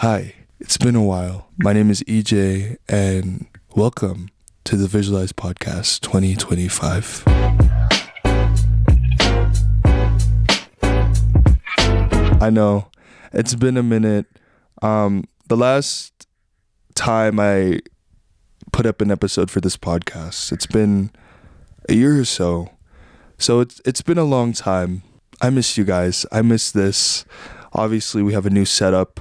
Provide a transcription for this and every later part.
Hi, it's been a while. My name is EJ, and welcome to the Visualize Podcast 2025. I know, it's been a minute. The last time I put up an episode for this podcast, it's been a year or so. So it's been a long time. I miss you guys. I miss this. Obviously, we have a new setup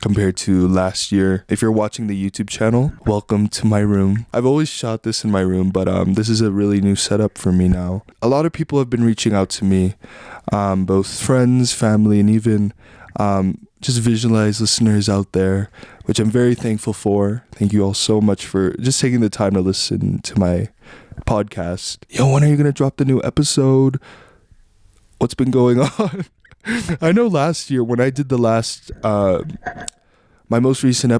compared to last year. If you're watching the YouTube channel, welcome to my room. I've always shot this in my room, but this is a really new setup for me now. A lot of people have been reaching out to me, both friends, family, and even just Visualize listeners out there, which I'm very thankful for. Thank you all so much for just taking the time to listen to my podcast. Yo, when are you going to drop the new episode? What's been going on? I know last year when I did the last, my most recent,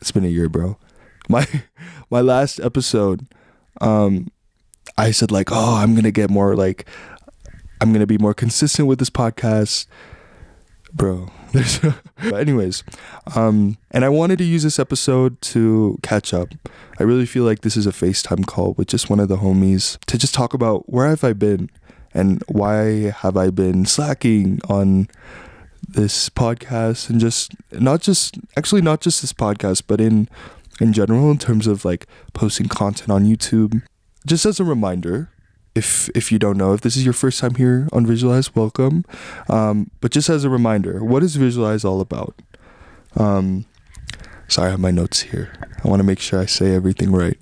it's been a year, bro. My last episode, I said like, oh, I'm going to be more consistent with this podcast, bro. But anyways, and I wanted to use this episode to catch up. I really feel like this is a FaceTime call with just one of the homies to just talk about where have I been and why have I been slacking on this podcast, and just not just this podcast, but in general, in terms of like posting content on YouTube. Just as a reminder, if you don't know, if this is your first time here on Visualize, welcome. But just as a reminder, what is Visualize all about? Sorry, I have my notes here. I want to make sure I say everything right.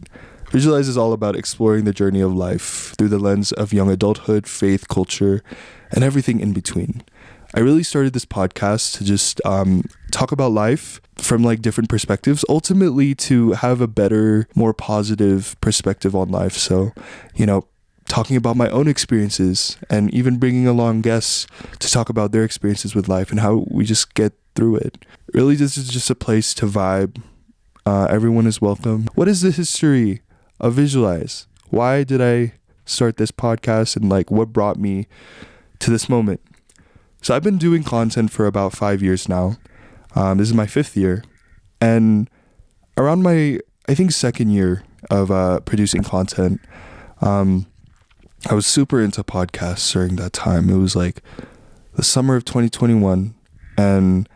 Visualize is all about exploring the journey of life through the lens of young adulthood, faith, culture, and everything in between. I really started this podcast to just talk about life from like different perspectives, ultimately to have a better, more positive perspective on life. So, talking about my own experiences and even bringing along guests to talk about their experiences with life and how we just get through it. Really, this is just a place to vibe. Everyone is welcome. What is the history of Visualize? Why did I start this podcast, and like what brought me to this moment? So I've been doing content for about 5 years now. This is my 5th year, and around my, I think, 2nd year of producing content, I was super into podcasts during that time. It was like the summer of 2021, and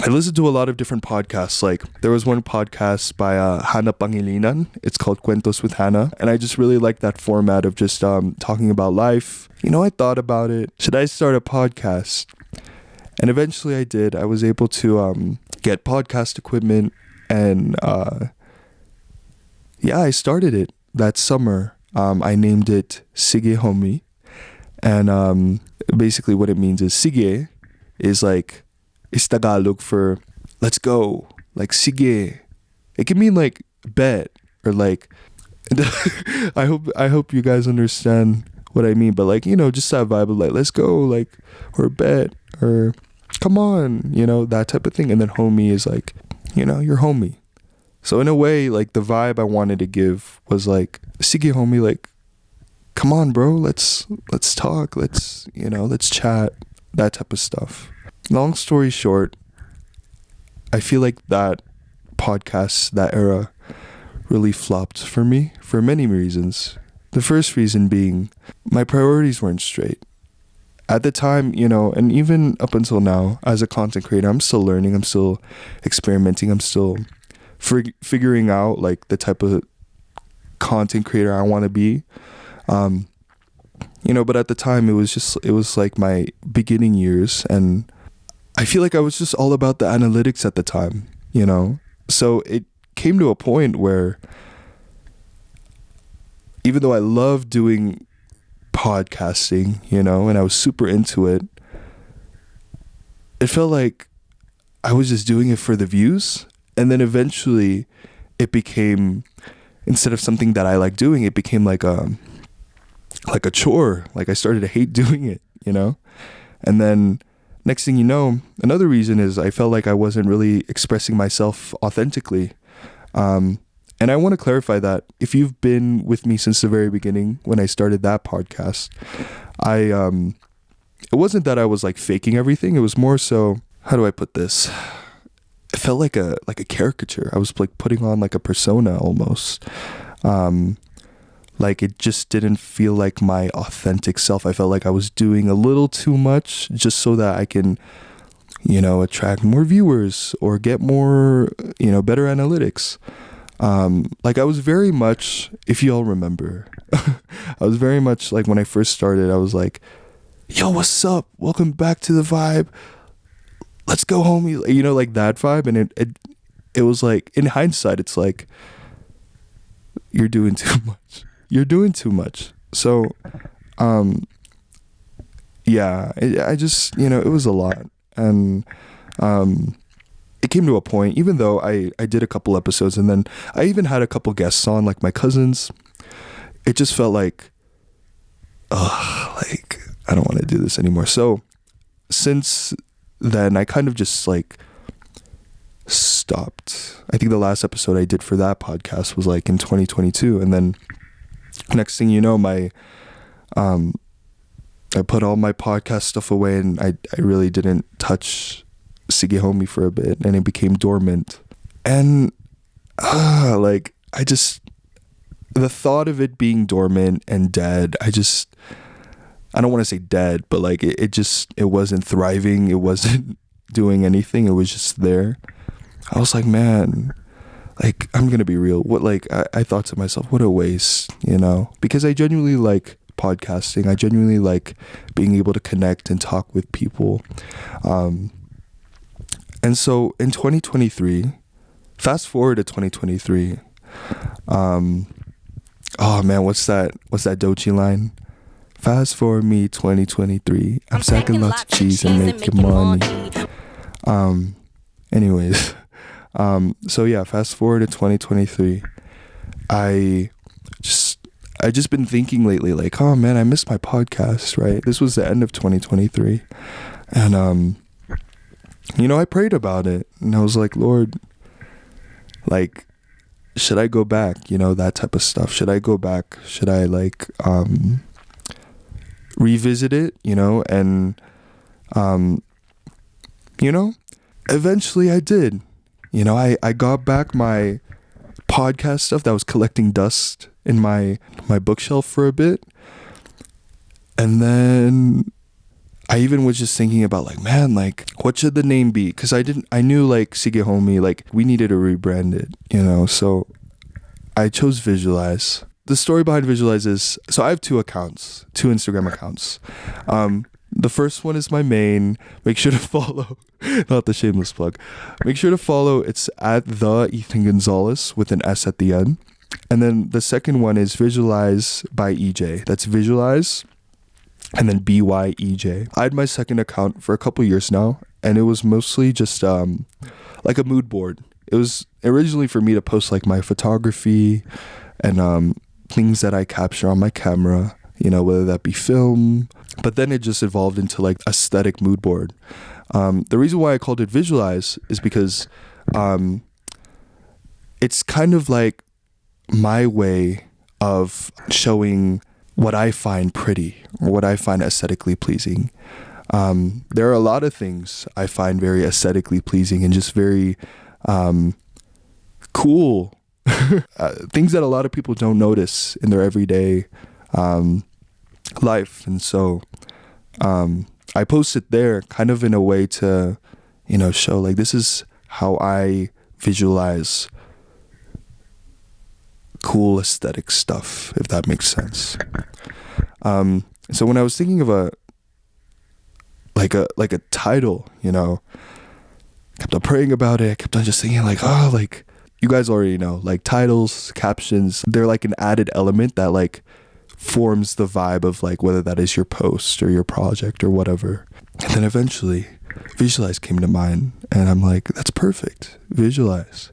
I listened to a lot of different podcasts. Like there was one podcast by Hannah Pangilinan. It's called Cuentos with Hannah. And I just really liked that format of just talking about life. I thought about it. Should I start a podcast? And eventually I did. I was able to get podcast equipment. And I started it that summer. I named it Sige Homie. And basically what it means is Sige is like, it's Tagalog for let's go, like sige. It can mean like bet or like I hope you guys understand what I mean, but like, just that vibe of like let's go, like, or bet, or come on, that type of thing. And then homie is like, your homie. So in a way, like the vibe I wanted to give was like sige homie, like come on bro, let's talk, let's chat, that type of stuff. Long story short, I feel like that podcast, that era, really flopped for me for many reasons. The first reason being my priorities weren't straight. At the time, and even up until now, as a content creator, I'm still learning, I'm still experimenting, I'm still figuring out like the type of content creator I want to be. But at the time, it was like my beginning years, and I feel like I was just all about the analytics at the time, So it came to a point where even though I loved doing podcasting, and I was super into it, it felt like I was just doing it for the views. And then eventually it became, instead of something that I like doing, it became like a chore. Like I started to hate doing it, And then next thing you know, another reason is I felt like I wasn't really expressing myself authentically. And I want to clarify that if you've been with me since the very beginning, when I started that podcast, it wasn't that I was like faking everything. It was more so, how do I put this? It felt like a caricature. I was like putting on like a persona almost. Like it just didn't feel like my authentic self. I felt like I was doing a little too much just so that I can, attract more viewers or get more, better analytics. Like I was very much, if you all remember, I was very much like when I first started, I was like, yo, what's up? Welcome back to the vibe. Let's go, homie. Like that vibe. And it was like, in hindsight, it's like, you're doing too much. You're doing too much. So, yeah, I just, it was a lot. And, it came to a point, even though I did a couple episodes and then I even had a couple guests on, like my cousins, it just felt like, like, I don't want to do this anymore. So since then, I kind of just like stopped. I think the last episode I did for that podcast was like in 2022. And then next thing you know, I put all my podcast stuff away and I really didn't touch Sige Homie for a bit, and it became dormant. And like the thought of it being dormant and dead, I don't want to say dead, but like it wasn't thriving, it wasn't doing anything, it was just there. I was like, man, like I'm gonna be real, what, like I thought to myself, what a waste, because I genuinely like podcasting. I genuinely like being able to connect and talk with people. And so in 2023, fast forward to 2023, oh man, what's that doechii line? Fast forward me 2023, I'm stacking lots of cheese and making money. Anyways, so yeah, fast forward to 2023, I just been thinking lately, like, oh man, I missed my podcast, right? This was the end of 2023. And, I prayed about it and I was like, Lord, like, should I go back? That type of stuff. Should I go back? Should I like, revisit it, and, eventually I did. I got back my podcast stuff that was collecting dust in my bookshelf for a bit. And then I even was just thinking about like, man, like what should the name be? Because I knew like Sige Homie, like we needed to rebrand it, so I chose Visualize. The story behind Visualize is, so I have two Instagram accounts. The first one is my main. Make sure to follow, not the shameless plug. Make sure to follow. It's at the Ethan Gonzales with an S at the end. And then the second one is Visualize by EJ. That's Visualize and then BYEJ. I had my second account for a couple years now, and it was mostly just like a mood board. It was originally for me to post like my photography and things that I capture on my camera, whether that be film. But then it just evolved into like aesthetic mood board. The reason why I called it Visualize is because it's kind of like my way of showing what I find pretty or what I find aesthetically pleasing. There are a lot of things I find very aesthetically pleasing and just very cool. Things that a lot of people don't notice in their everyday life. And so I post it there kind of in a way to, show like this is how I visualize cool aesthetic stuff, if that makes sense. So when I was thinking of a title, kept on praying about it. I kept on just thinking like, oh, like you guys already know, like titles, captions, they're like an added element that like forms the vibe of like whether that is your post or your project or whatever. And then eventually Visualize came to mind, and I'm like, that's perfect. Visualize,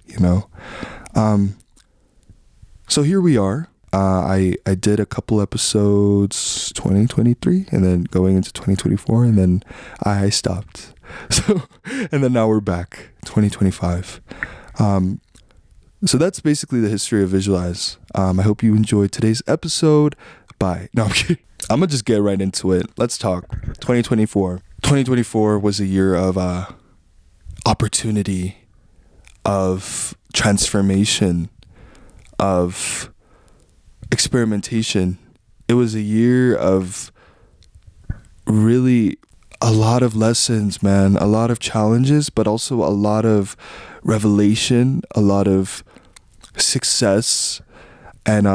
So here we are. I did a couple episodes 2023 and then going into 2024, and then I stopped. So, and then now we're back 2025. So that's basically the history of Visualize. I hope you enjoyed today's episode. Bye. No, I'm kidding. I'm gonna just get right into it. Let's talk 2024. 2024 was a year of opportunity, of transformation, of experimentation. It was a year of really a lot of lessons, man, a lot of challenges, but also a lot of revelation, a lot of success. And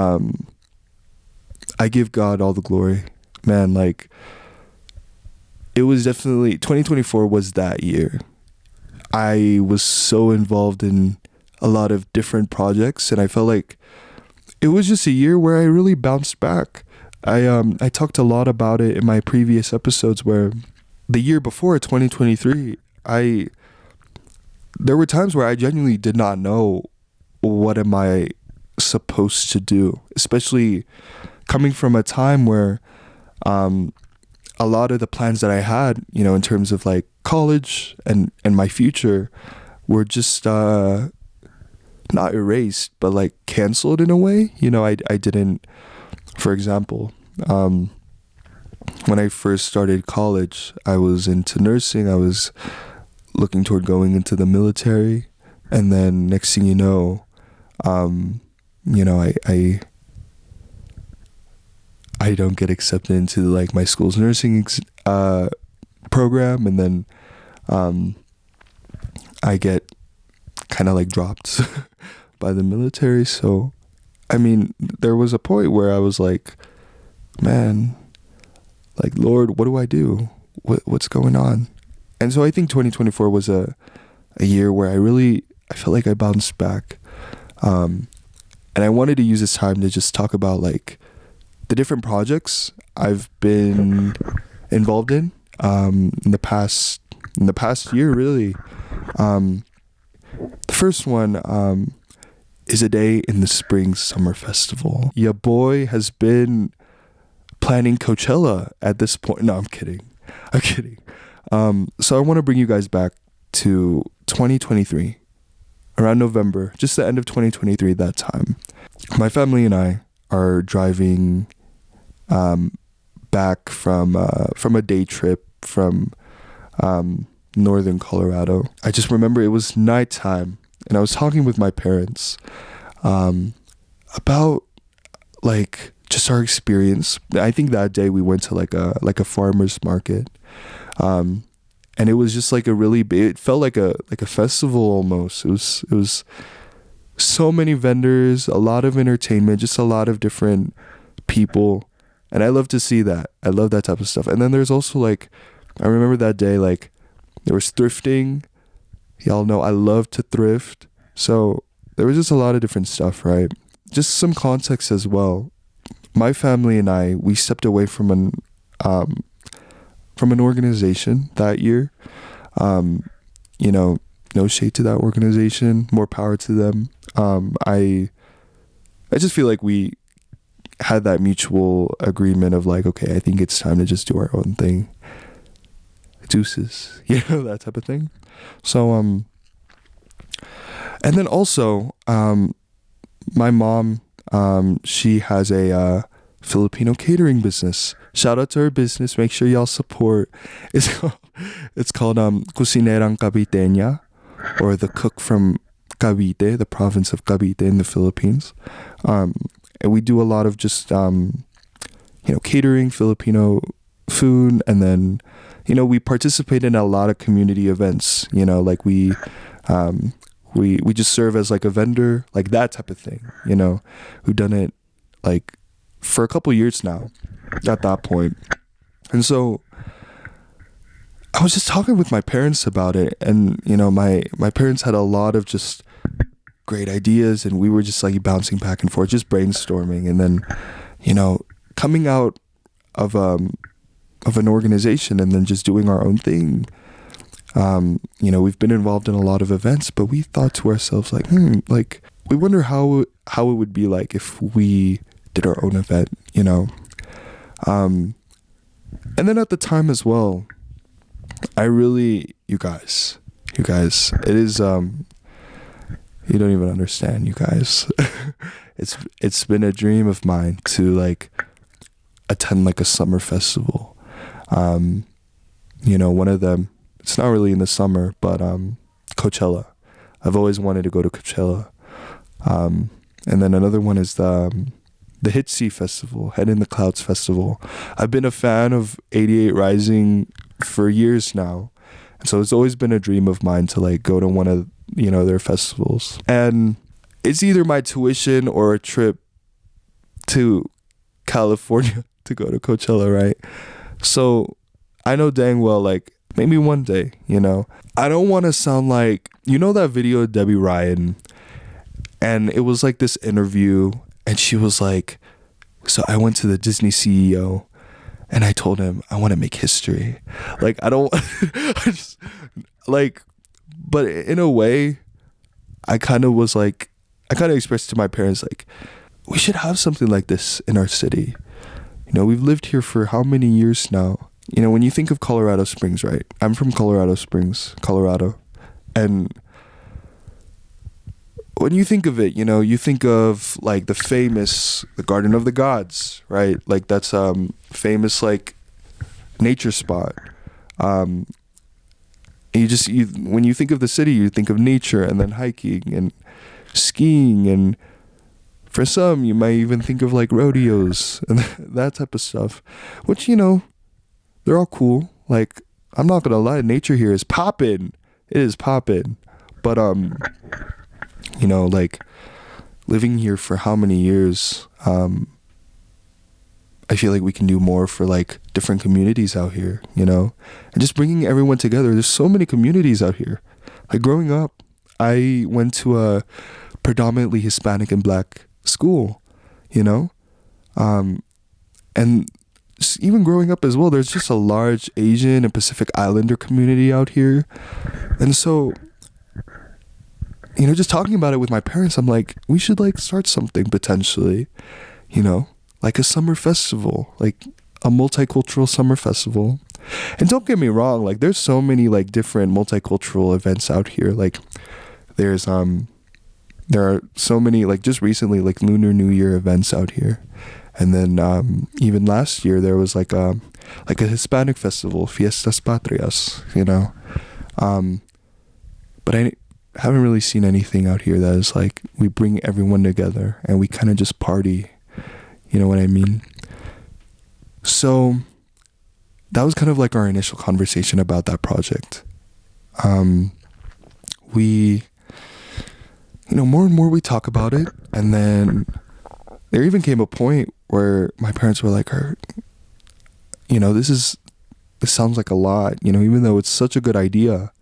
I give God all the glory, man. Like, it was definitely 2024 was that year. I was so involved in a lot of different projects, and I felt like it was just a year where I really bounced back. I talked a lot about it in my previous episodes, where the year before 2023, there were times where I genuinely did not know what am I supposed to do, especially coming from a time where a lot of the plans that I had, in terms of like college and my future, were just not erased, but like canceled in a way. I didn't, for example, when I first started college, I was into nursing. I was looking toward going into the military, and then next thing you know, I don't get accepted into like my school's nursing program, and then I get kind of like dropped by the military. So, I mean, there was a point where I was like, man, like, Lord, what do I do? What's going on? And so I think 2024 was a year where I felt like I bounced back. And I wanted to use this time to just talk about like the different projects I've been involved in the past year, really. The first one is a day in the Spring Summer Festival. Your boy has been planning Coachella at this point. No, I'm kidding. So I want to bring you guys back to 2023, around November, just the end of 2023. That time, my family and I are driving back from a day trip from northern Colorado. I just remember it was nighttime, and I was talking with my parents about like just our experience. I think that day we went to like a farmer's market, and it was just like it felt like a festival almost. It was so many vendors, a lot of entertainment, just a lot of different people. And I love to see that. I love that type of stuff. And then there's also like, I remember that day, like there was thrifting. Y'all know I love to thrift. So there was just a lot of different stuff, right? Just some context as well. My family and I, we stepped away from an organization that year. No shade to that organization, more power to them. I just feel like we had that mutual agreement of like, okay, I think it's time to just do our own thing. Deuces, that type of thing. So, and then also, my mom, she has a Filipino catering business. Shout out to her business. Make sure y'all support. It's called Cocinerang Caviteña, or the cook from Cavite, the province of Cavite in the Philippines. And we do a lot of just catering, Filipino food, and then we participate in a lot of community events. Like we just serve as like a vendor, like that type of thing. We've done it like for a couple years now at that point. And so I was just talking with my parents about it, and my parents had a lot of just great ideas, and we were just like bouncing back and forth, just brainstorming. And then coming out of an organization and then just doing our own thing. We've been involved in a lot of events, but we thought to ourselves like, like we wonder how it would be like if we did our own event, and then at the time as well, I really, you guys, it is, you don't even understand, you guys. It's been a dream of mine to like attend like a summer festival. You know, one of them, it's not really in the summer, but Coachella. I've always wanted to go to Coachella. And then another one is the doechii festival, Head in the Clouds festival. I've been a fan of 88 Rising for years now. And so it's always been a dream of mine to like go to one of, you know, their festivals. And it's either my tuition or a trip to California to go to Coachella, right? So I know dang well, like, maybe one day, you know. I don't want to sound like, you know that video of Debbie Ryan? And it was like this interview, and she was like, so I went to the Disney CEO, and I told him, I want to make history. Like, I don't, I just, like, but in a way, I kind of was like, I kind of expressed to my parents, like, we should have something like this in our city. You know, we've lived here for how many years now? You know, when you think of Colorado Springs, right? I'm from Colorado Springs, Colorado. And when you think of it, you know, you think of like the Garden of the Gods, right? Like that's famous like nature spot. When you think of the city, you think of nature and then hiking and skiing, and for some you might even think of like rodeos and that type of stuff, which, you know, they're all cool. Like, I'm not gonna lie, nature here is poppin'. It is poppin'. But you know, like living here for how many years, I feel like we can do more for like different communities out here, you know, and just bringing everyone together. There's so many communities out here. Like growing up, I went to a predominantly Hispanic and Black school, you know, and even growing up as well, there's just a large Asian and Pacific Islander community out here. And so, you know, just talking about it with my parents, I'm like, we should like start something potentially, you know, like a summer festival, like a multicultural summer festival. And don't get me wrong, like there's so many like different multicultural events out here. Like there's there are so many, like just recently, like Lunar New Year events out here. And then even last year there was like a Hispanic festival, Fiestas Patrias, you know. But I haven't really seen anything out here that is like we bring everyone together and we kind of just party, you know what I mean? So that was kind of like our initial conversation about that project. We, you know, more and more we talk about it, and then there even came a point where my parents were like, you know, this sounds like a lot, you know, even though it's such a good idea,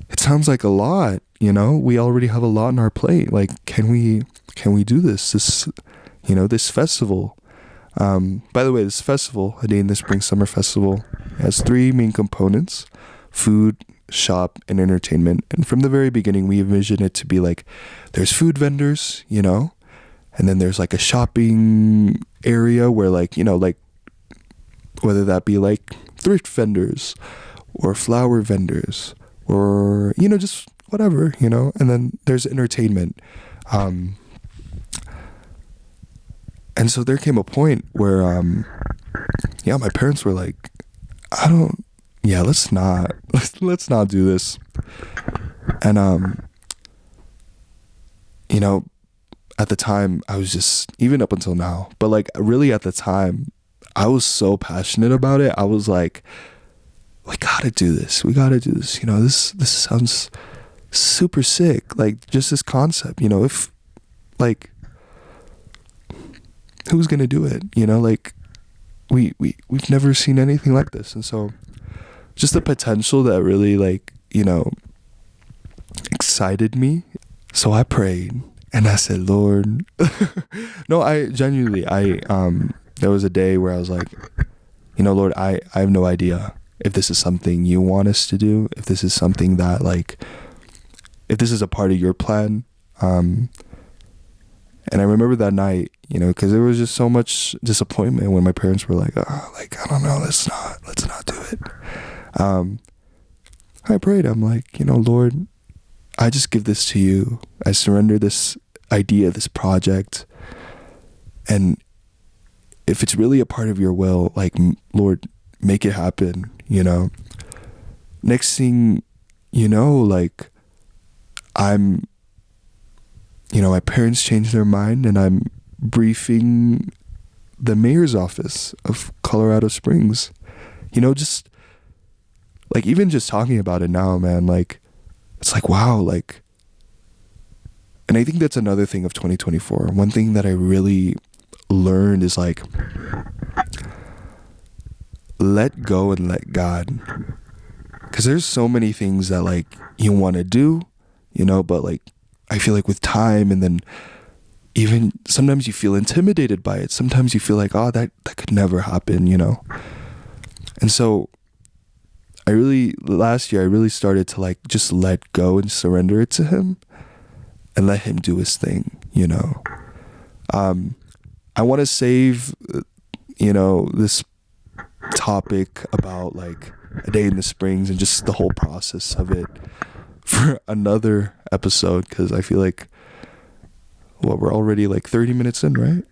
it sounds like a lot, you know, we already have a lot on our plate. Like, can we do this, you know, this festival? By the way, this festival, A Day in the Spring Summer Festival, has 3 main components: food, shop, and entertainment. And from the very beginning, we envisioned it to be like, there's food vendors, you know, and then there's like a shopping area where, like, you know, like whether that be like thrift vendors or flower vendors or, you know, just whatever, you know, and then there's entertainment. And so there came a point where, yeah, my parents were like, let's not do this. And, you know, at the time I was just, even up until now, but like really at the time, I was so passionate about it. I was like, we gotta do this. You know, this sounds super sick. Like just this concept, you know, if like, who's gonna do it? You know, like we've never seen anything like this. And so just the potential that really, like, you know, excited me. So I prayed and I said, Lord, no, I genuinely, there was a day where I was like, you know, Lord, I have no idea if this is something you want us to do, if this is something that, like, if this is a part of your plan. And I remember that night, you know, because there was just so much disappointment when my parents were like, like, I don't know, let's not do it. I prayed. I'm like, you know, Lord, I just give this to you. I surrender this idea, this project. And if it's really a part of your will, like, Lord, make it happen, you know. Next thing you know, like, I'm, you know, my parents changed their mind, and I'm briefing the mayor's office of Colorado Springs. You know, just like, even just talking about it now, man, like, it's like, wow, like, and I think that's another thing of 2024. One thing that I really learned is, like, let go and let God. Because there's so many things that, like, you want to do, you know, but, like, I feel like with time, and then even sometimes you feel intimidated by it. Sometimes you feel like, oh, that could never happen, you know. And so last year I really started to, like, just let go and surrender it to him and let him do his thing, you know. I want to save, you know, this topic about, like, a day in the Springs and just the whole process of it for another episode, because I feel like, well, we're already like 30 minutes in, right?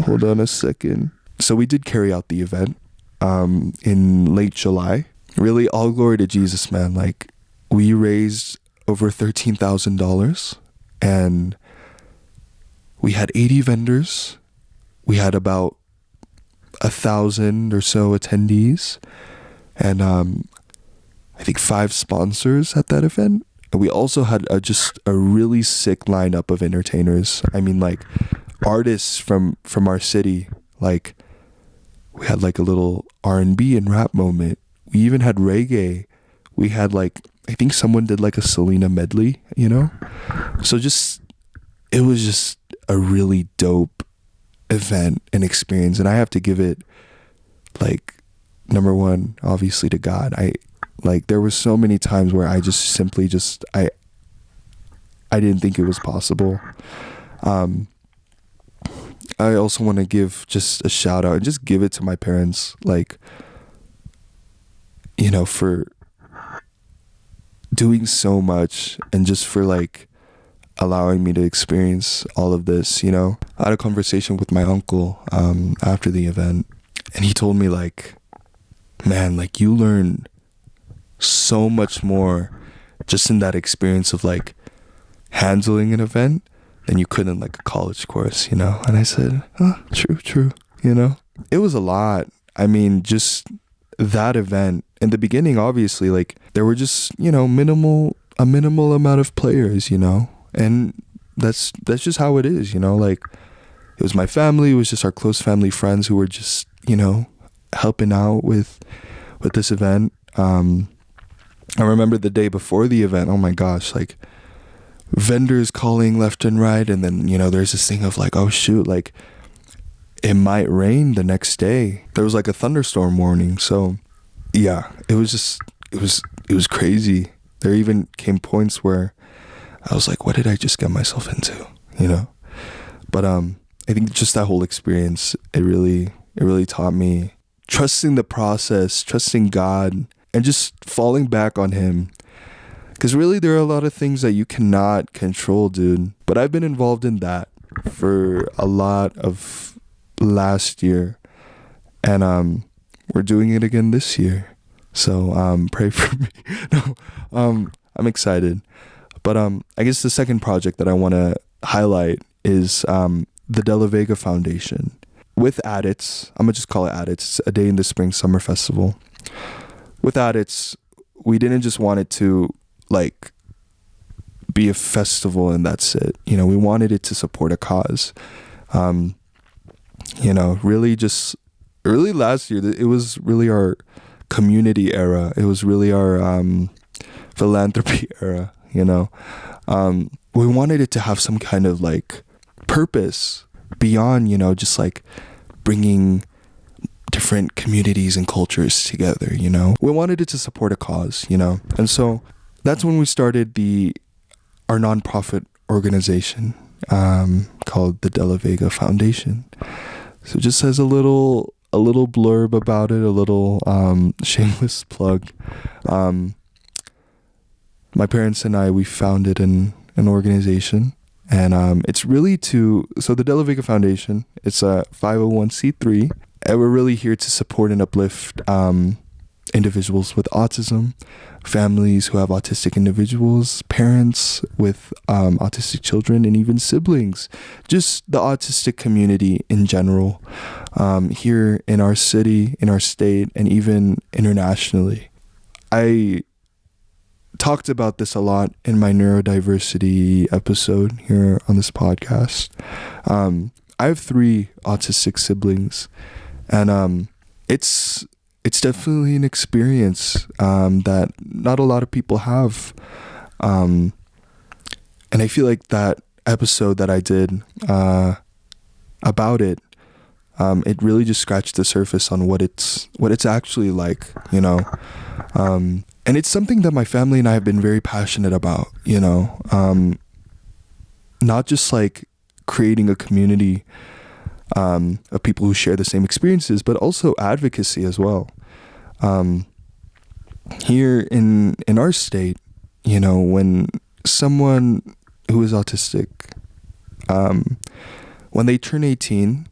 Hold on a second. So we did carry out the event in late July. Really, all glory to Jesus, man. Like, we raised over $13,000, and we had 80 vendors. We had about 1,000 or so attendees, and I think 5 sponsors at that event. And we also had just a really sick lineup of entertainers. I mean, like, artists from our city. Like, we had like a little R&B and rap moment. We even had reggae. We had, like, I think someone did like a Selena medley, you know? So it was just a really dope event and experience. And I have to give it, like, number one, obviously, to God. There were so many times where I just simply I didn't think it was possible. I also want to give just a shout out and just give it to my parents, like, you know, for doing so much and just for, like, allowing me to experience all of this, you know. I had a conversation with my uncle after the event, and he told me, like, man, like, you learn so much more just in that experience of, like, handling an event than you could in, like, a college course, you know. And I said, oh, true, you know. It was a lot. I mean, just that event in the beginning, obviously, like, there were just, you know, a minimal amount of players, you know, and that's just how it is, you know. Like, it was my family, it was just our close family friends who were just, you know, helping out with this event. I remember the day before the event, oh my gosh, like, vendors calling left and right, and then, you know, there's this thing of, like, oh shoot, like, it might rain the next day. There was, like, a thunderstorm warning. So yeah, it was crazy. There even came points where I was like, what did I just get myself into, you know? But I think just that whole experience, it really taught me trusting the process, trusting God, and just falling back on him. Because really, there are a lot of things that you cannot control, dude. But I've been involved in that for a lot of last year, and we're doing it again this year. So pray for me. No, I'm excited. But I guess the second project that I want to highlight is the De La Vega Foundation. With Adits, I'm gonna just call it Adits. It's a Day in the Spring Summer Festival. With Adits, we didn't just want it to, like, be a festival and that's it. You know, we wanted it to support a cause. You know, really last year, it was really our community era. It was really our philanthropy era, you know. We wanted it to have some kind of, like, purpose beyond, you know, just, like, bringing different communities and cultures together, you know. We wanted it to support a cause, you know. And so that's when we started our nonprofit organization called the De La Vega Foundation. So just as a little blurb about it, a little shameless plug. My parents and I, we founded an organization And it's really so the De La Vega Foundation, it's a 501c3, and we're really here to support and uplift individuals with autism, families who have autistic individuals, parents with autistic children, and even siblings, just the autistic community in general, here in our city, in our state, and even internationally. I talked about this a lot in my neurodiversity episode here on this podcast. I have 3 autistic siblings, and it's definitely an experience that not a lot of people have. And I feel like that episode that I did about it, it really just scratched the surface on what it's actually like, you know. And it's something that my family and I have been very passionate about, you know. Not just like creating a community of people who share the same experiences, but also advocacy as well. Here in our state, you know, when someone who is autistic, when they turn 18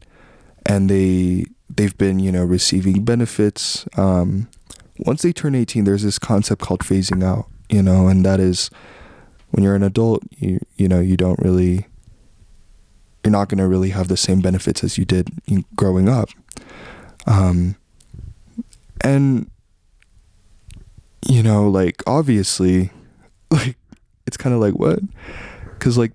and they've been, you know, receiving benefits, once they turn 18, there's this concept called phasing out, you know, and that is when you're an adult, you know, you're not going to really have the same benefits as you did growing up. And, you know, like, obviously, like, it's kind of like, what? Because, like,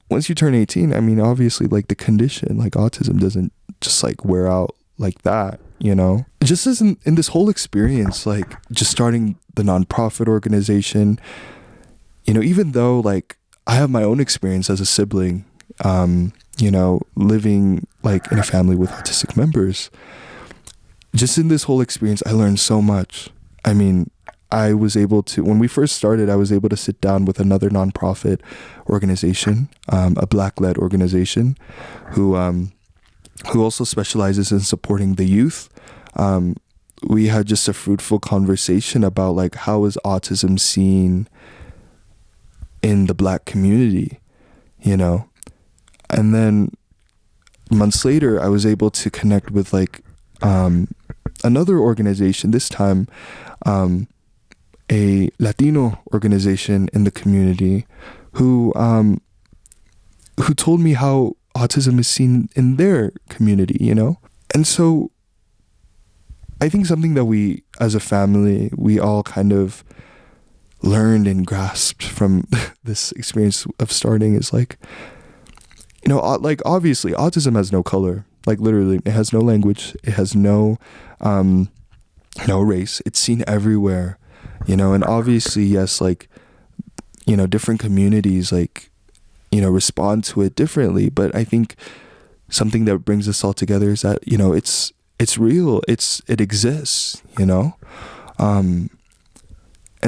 once you turn 18, I mean, obviously, like, the condition, like, autism doesn't just, like, wear out like that, you know? Just as in this whole experience, like, just starting the nonprofit organization, you know, even though, like, I have my own experience as a sibling, you know, living, like, in a family with autistic members, just in this whole experience, I learned so much. I mean, I was able to, when we first started, I was able to sit down with another nonprofit organization, a Black-led organization, who also specializes in supporting the youth. We had just a fruitful conversation about, like, how is autism seen in the Black community, you know? And then months later, I was able to connect with, like, another organization, this time a Latino organization in the community, who told me how autism is seen in their community, you know? And so I think something that we, as a family, we all kind of learned and grasped from this experience of starting is, like, you know, like, obviously autism has no color. Like, literally, it has no language. It has no race. It's seen everywhere, you know. And obviously, yes, like, you know, different communities, like, you know, respond to it differently. But I think something that brings us all together is that, you know, it's real. It exists, you know. And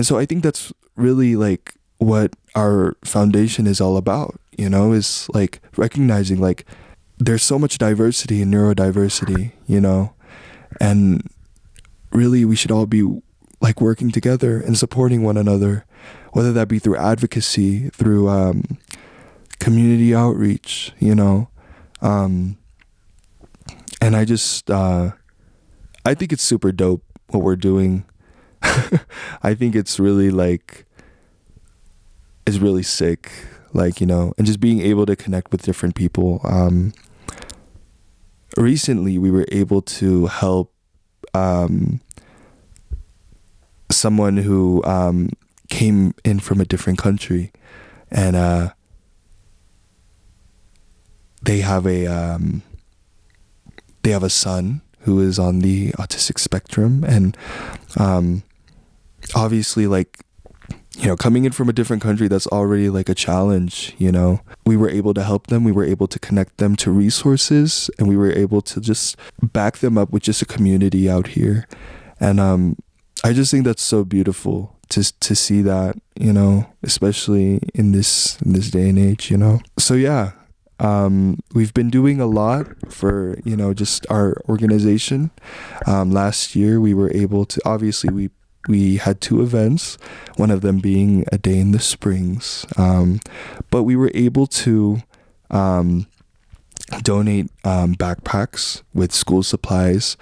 so I think that's really, like, what our foundation is all about, you know, is, like, recognizing, like, there's so much diversity in neurodiversity, you know, and really we should all be, like, working together and supporting one another, whether that be through advocacy, through community outreach, you know. And I just, I think it's super dope what we're doing. I think it's really, like, it's really sick, like, you know, and just being able to connect with different people. Recently, we were able to help someone who came in from a different country, and they have a son who is on the autistic spectrum, and obviously, like, you know, coming in from a different country, that's already, like, a challenge, you know. We were able to help them. We were able to connect them to resources, and we were able to just back them up with just a community out here. And I just think that's so beautiful to see that, you know, especially in this day and age, you know. So yeah, we've been doing a lot for, you know, just our organization. Last year we were able to, obviously we we had two events, one of them being a day in the Springs. But we were able to donate backpacks with school supplies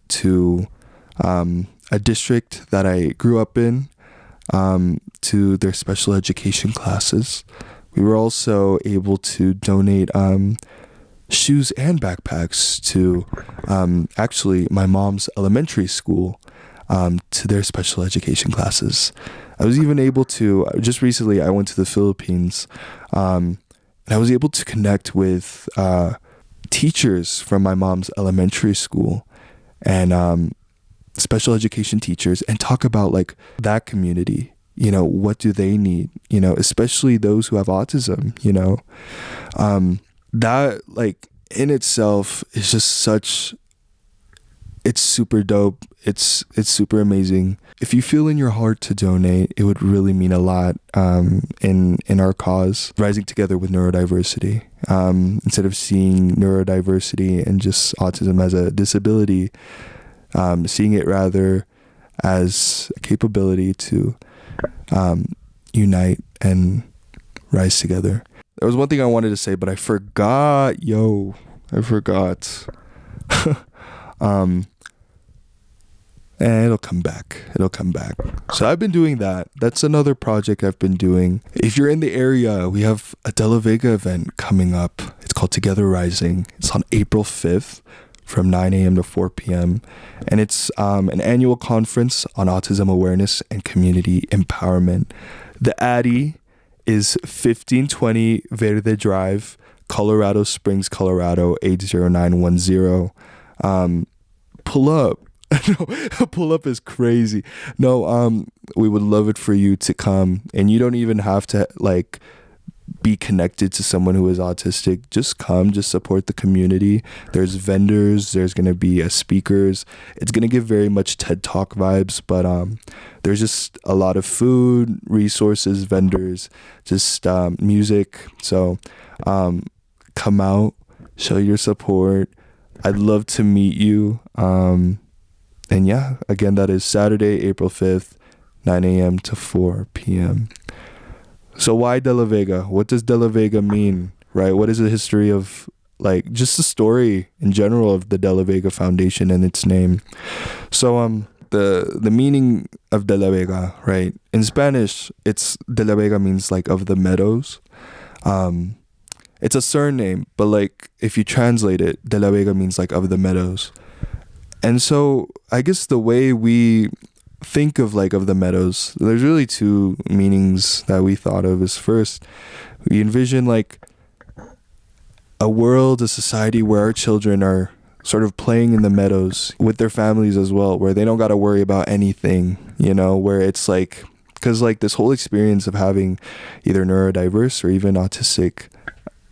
to a district that I grew up in, to their special education classes. We were also able to donate shoes and backpacks to actually my mom's elementary school, to their special education classes. I was even able to, just recently I went to the Philippines, and I was able to connect with teachers from my mom's elementary school and special education teachers, and talk about like that community. What do they need? Especially those who have autism. That like in itself is just such. It's super dope. It's super amazing. If you feel in your heart to donate, it would really mean a lot in our cause, rising together with neurodiversity. Instead of seeing neurodiversity and just autism as a disability, seeing it rather as a capability to unite and rise together. There was one thing I wanted to say, but I forgot. I forgot. And it'll come back. So I've been doing that. That's another project I've been doing. If you're in the area, we have a De La Vega event coming up. It's called Together Rising. It's on April 5th from 9 a.m. to 4 p.m. And it's an annual conference on autism awareness and community empowerment. The Addy is 1520 Verde Drive, Colorado Springs, Colorado 80910. Pull up. No, pull up is crazy. No, we would love it for you to come, and you don't even have to like be connected to someone who is autistic. Just come, just support the community. There's vendors, there's gonna be speakers. It's gonna give very much TED Talk vibes, but there's just a lot of food, resources, vendors, just music. So come out, show your support. I'd love to meet you. And yeah, again, that is Saturday, April 5th, 9 a.m. to 4 p.m. So why De La Vega? What does De La Vega mean, right? What is the history of, like, just the story in general of the De La Vega Foundation and its name? So the meaning of De La Vega, right? In Spanish, it's De La Vega means like of the meadows. It's a surname, but like if you translate it, De La Vega means like of the meadows. And so I guess the way we think of like of the meadows, there's really two meanings that we thought of. Is first, we envision like a world, a society where our children are sort of playing in the meadows with their families as well, where they don't got to worry about anything, where it's like, because like this whole experience of having either neurodiverse or even autistic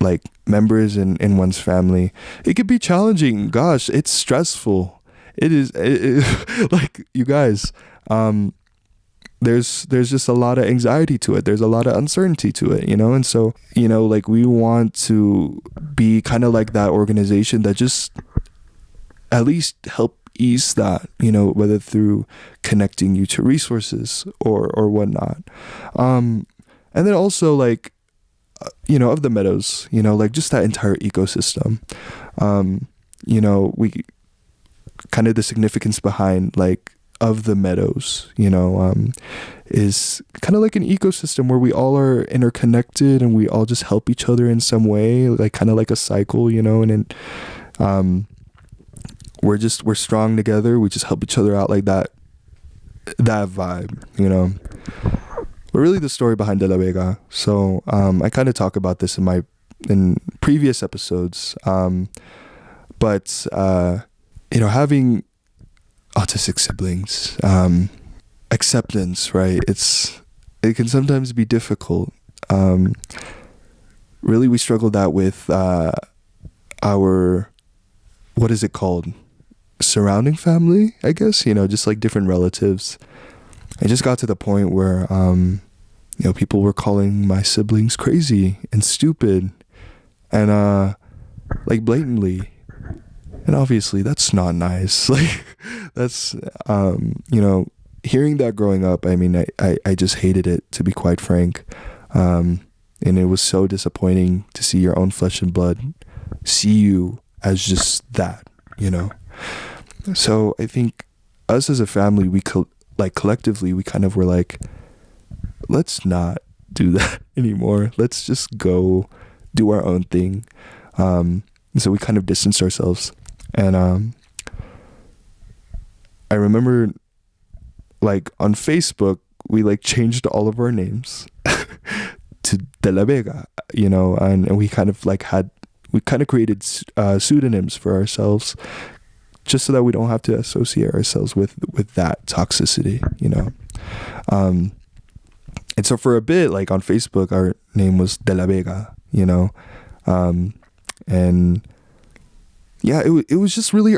like members in one's family, it could be challenging. Gosh, it's stressful. It is like, you guys, there's just a lot of anxiety to it. There's a lot of uncertainty to it, and so, like we want to be kind of like that organization that just at least help ease that, whether through connecting you to resources or whatnot. And then also like, of the meadows, like just that entire ecosystem, we kind of the significance behind like of the meadows, is kind of like an ecosystem where we all are interconnected and we all just help each other in some way, like kind of like a cycle, and then we're strong together. We just help each other out, like that vibe, But really the story behind De La Vega. So I kind of talk about this in previous episodes, but having autistic siblings, acceptance, right? It can sometimes be difficult. Really, we struggled that with our, what is it called? Surrounding family, I guess, just like different relatives. I just got to the point where, people were calling my siblings crazy and stupid and, like blatantly. And obviously that's not nice. Like that's, hearing that growing up, I mean, I just hated it, to be quite frank. And it was so disappointing to see your own flesh and blood see you as just that, you know? So I think us as a family, we collectively, we kind of were like, let's not do that anymore. Let's just go do our own thing. So we kind of distanced ourselves. And I remember, like, on Facebook, we like changed all of our names to De La Vega, you know, and we kind of created pseudonyms for ourselves, just so that we don't have to associate ourselves with that toxicity, you know. And so for a bit, like on Facebook, our name was De La Vega, you know. And yeah, it was just really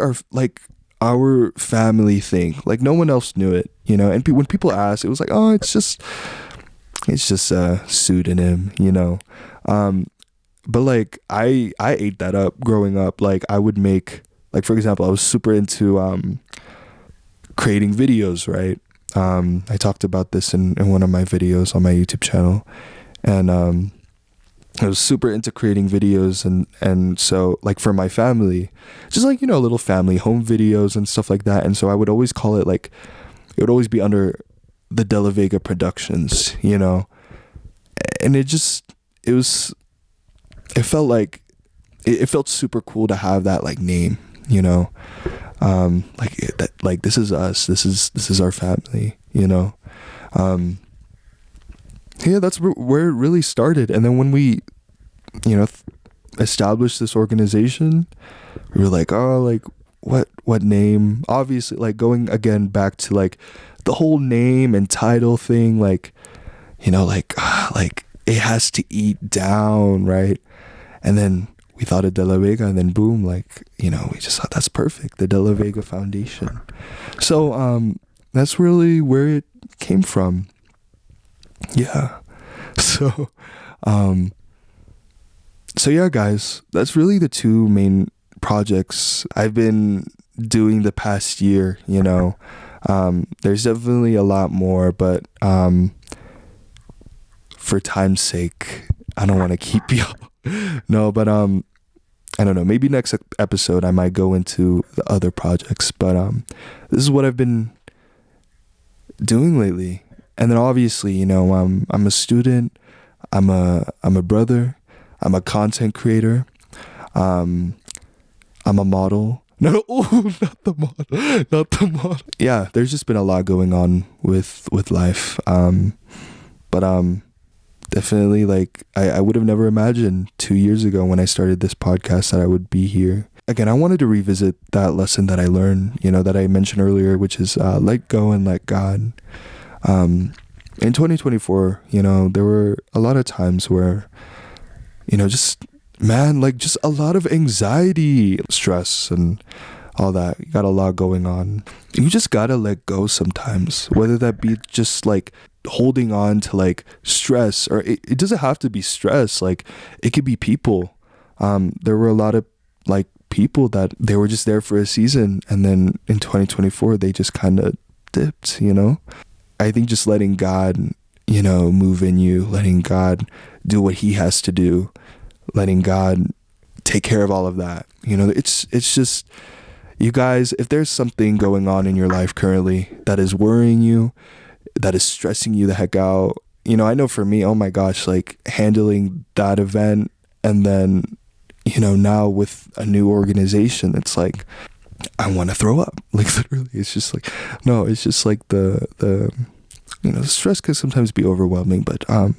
our family thing. Like, no one else knew it, you know. And when people asked, it was like, oh, it's just a pseudonym, you know. But like I ate that up growing up. Like, I would make, like, for example, I was super into creating videos, right? I talked about this in one of my videos on my YouTube channel, and I was super into creating videos, and so, like, for my family, just like, you know, little family home videos and stuff like that. And so I would always call it, like, it would always be under the De La Vega Productions, you know. And it felt super cool to have that, like, name, you know. Like this is us, this is our family, you know. Yeah, that's where it really started. And then when we, you know, established this organization, we were like, oh, like, what name? Obviously, like, going again back to, like, the whole name and title thing, like, you know, like it has to eat down, right? And then we thought of De La Vega, and then boom, like, you know, we just thought that's perfect, the De La Vega Foundation. So that's really where it came from. Yeah. So yeah, guys, that's really the two main projects I've been doing the past year, you know. There's definitely a lot more, but for time's sake, I don't want to keep y'all. No, but I don't know, maybe next episode I might go into the other projects, but this is what I've been doing lately. And then obviously, you know, I'm a student, I'm a brother, I'm a content creator, I'm a model. No, not the model. Yeah, there's just been a lot going on with life. But definitely, like, I would have never imagined 2 years ago when I started this podcast that I would be here. Again, I wanted to revisit that lesson that I learned, you know, that I mentioned earlier, which is let go and let God. In 2024, you know, there were a lot of times where, you know, just, man, like, just a lot of anxiety, stress, and all that. You got a lot going on. You just gotta let go sometimes, whether that be just, like, holding on to, like, stress, or it doesn't have to be stress. Like, it could be people. There were a lot of, like, people that they were just there for a season, and then in 2024 they just kind of dipped, you know. I think just letting God, you know, move in you, letting God do what he has to do, letting God take care of all of that, you know. It's just, you guys, if there's something going on in your life currently that is worrying you, that is stressing you the heck out, you know, I know for me, oh my gosh, like, handling that event, and then, you know, now with a new organization, it's like, I want to throw up. Like, literally, it's just like, no, it's just like the you know, stress can sometimes be overwhelming, but I'm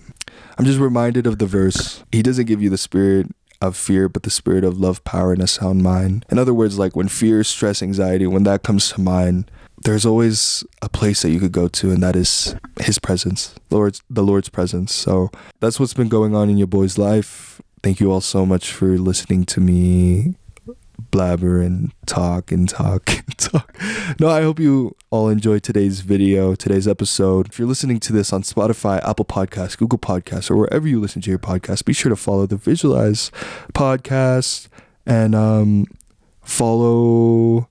just reminded of the verse, he doesn't give you the spirit of fear, but the spirit of love, power, and a sound mind. In other words, like, when fear, stress, anxiety, when that comes to mind, there's always a place that you could go to, and that is his presence, the Lord's presence. So that's what's been going on in your boy's life. Thank you all so much for listening to me blabber and talk. No, I hope you all enjoyed today's episode. If you're listening to this on Spotify, Apple Podcasts, Google Podcasts, or wherever you listen to your podcast, be sure to follow the Visualize podcast, and follow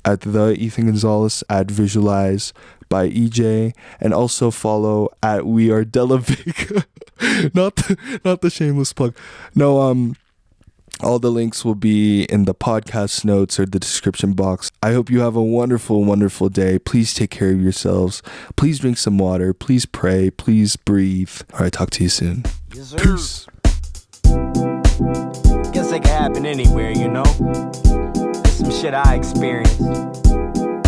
at the Ethan Gonzalez at Visualize by EJ, and also follow at We Are Delavic. not the shameless plug. No, all the links will be in the podcast notes or the description box. I hope you have a wonderful, wonderful day. Please take care of yourselves. Please drink some water. Please pray. Please breathe. All right, talk to you soon. Yes, sir. Peace. Guess it could happen anywhere, you know? That's some shit I experienced. You know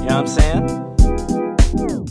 what I'm saying?